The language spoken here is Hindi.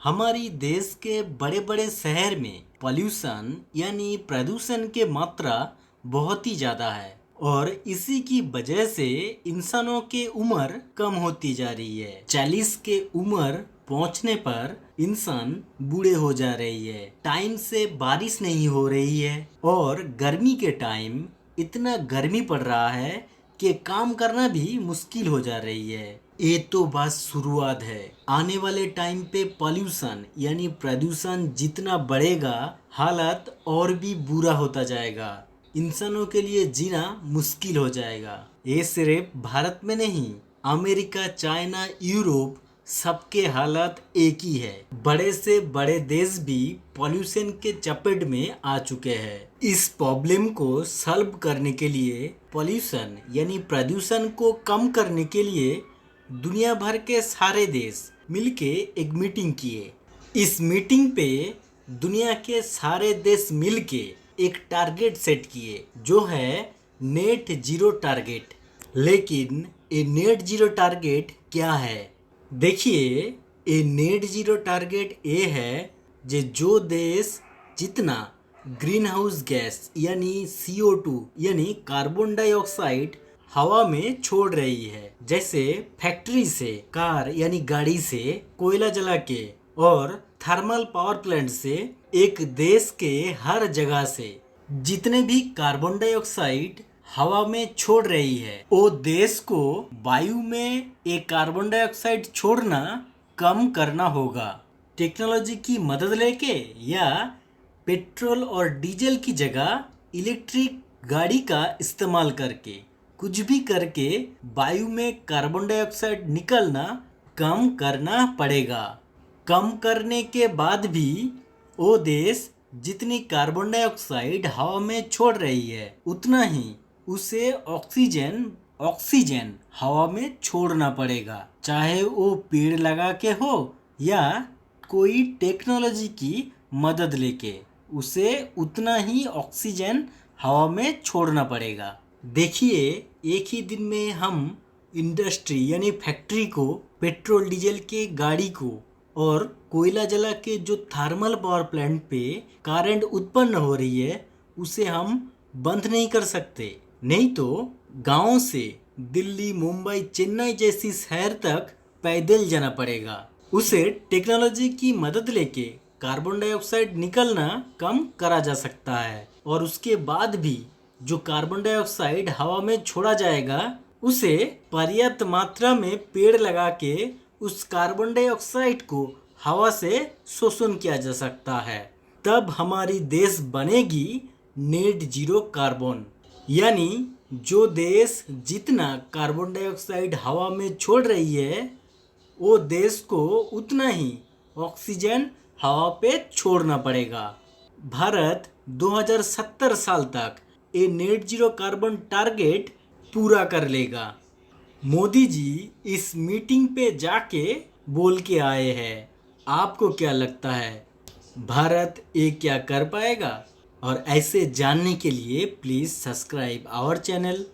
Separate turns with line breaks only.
हमारी देश के बड़े बड़े शहर में पॉल्यूशन यानी प्रदूषण के मात्रा बहुत ही ज़्यादा है और इसी की वजह से इंसानों की उम्र कम होती जा रही है। 40 के उम्र पहुंचने पर इंसान बूढ़े हो जा रही है, टाइम से बारिश नहीं हो रही है और गर्मी के टाइम इतना गर्मी पड़ रहा है कि काम करना भी मुश्किल हो जा रही है। ये तो बस शुरुआत है। आने वाले टाइम पे पॉल्यूशन यानी प्रदूषण जितना बढ़ेगा हालत और भी बुरा होता जाएगा, इंसानों के लिए जीना मुश्किल हो जाएगा। ये सिर्फ भारत में नहीं, अमेरिका, चाइना, यूरोप सबके हालत एक ही है। बड़े से बड़े देश भी पॉल्यूशन के चपेट में आ चुके हैं। इस प्रॉब्लम को सॉल्व करने के लिए, पॉल्यूशन यानी प्रदूषण को कम करने के लिए दुनिया भर के सारे देश मिलके एक मीटिंग किए। इस मीटिंग पे दुनिया के सारे देश मिलके एक टारगेट सेट किए जो है नेट जीरो टारगेट। लेकिन ये नेट जीरो टारगेट क्या है? देखिए, ये नेट जीरो टारगेट ये है जो देश जितना ग्रीन हाउस गैस यानी CO2 यानी कार्बन डाइऑक्साइड हवा में छोड़ रही है, जैसे फैक्ट्री से, कार यानी गाड़ी से कोयला जला के और थर्मल पावर प्लांट से, एक देश के हर जगह से जितने भी कार्बन डाइऑक्साइड हवा में छोड़ रही है, वो देश को वायु में एक कार्बन डाइऑक्साइड छोड़ना कम करना होगा। टेक्नोलॉजी की मदद लेके या पेट्रोल और डीजल की जगह इलेक्ट्रिक गाड़ी का इस्तेमाल करके, कुछ भी करके वायु में कार्बन डाइऑक्साइड निकलना कम करना पड़ेगा। कम करने के बाद भी वो देश जितनी कार्बन डाइऑक्साइड हवा में छोड़ रही है उतना ही उसे ऑक्सीजन हवा में छोड़ना पड़ेगा, चाहे वो पेड़ लगा के हो या कोई टेक्नोलॉजी की मदद लेके उसे उतना ही ऑक्सीजन हवा में छोड़ना पड़ेगा। देखिए, एक ही दिन में हम इंडस्ट्री यानी फैक्ट्री को, पेट्रोल डीजल के गाड़ी को और कोयला जला के जो थर्मल पावर प्लांट पे करंट उत्पन्न हो रही है उसे हम बंद नहीं कर सकते। नहीं तो गांव से दिल्ली, मुंबई, चेन्नई जैसी शहर तक पैदल जाना पड़ेगा। उसे टेक्नोलॉजी की मदद लेके कार्बन डाइऑक्साइड निकलना कम करा जा सकता है और उसके बाद भी जो कार्बन डाइऑक्साइड हवा में छोड़ा जाएगा उसे पर्याप्त मात्रा में पेड़ लगा के उस कार्बन डाइऑक्साइड को हवा से शोषण किया जा सकता है। तब हमारी देश बनेगी नेट जीरो कार्बन, यानी जो देश जितना कार्बन डाइऑक्साइड हवा में छोड़ रही है वो देश को उतना ही ऑक्सीजन हवा पे छोड़ना पड़ेगा। भारत 2070 साल तक ये नेट जीरो कार्बन टारगेट पूरा कर लेगा। मोदी जी इस मीटिंग पे जाके बोल के आए हैं। आपको क्या लगता है, भारत ये क्या कर पाएगा? और ऐसे जानने के लिए प्लीज़ सब्सक्राइब आवर चैनल।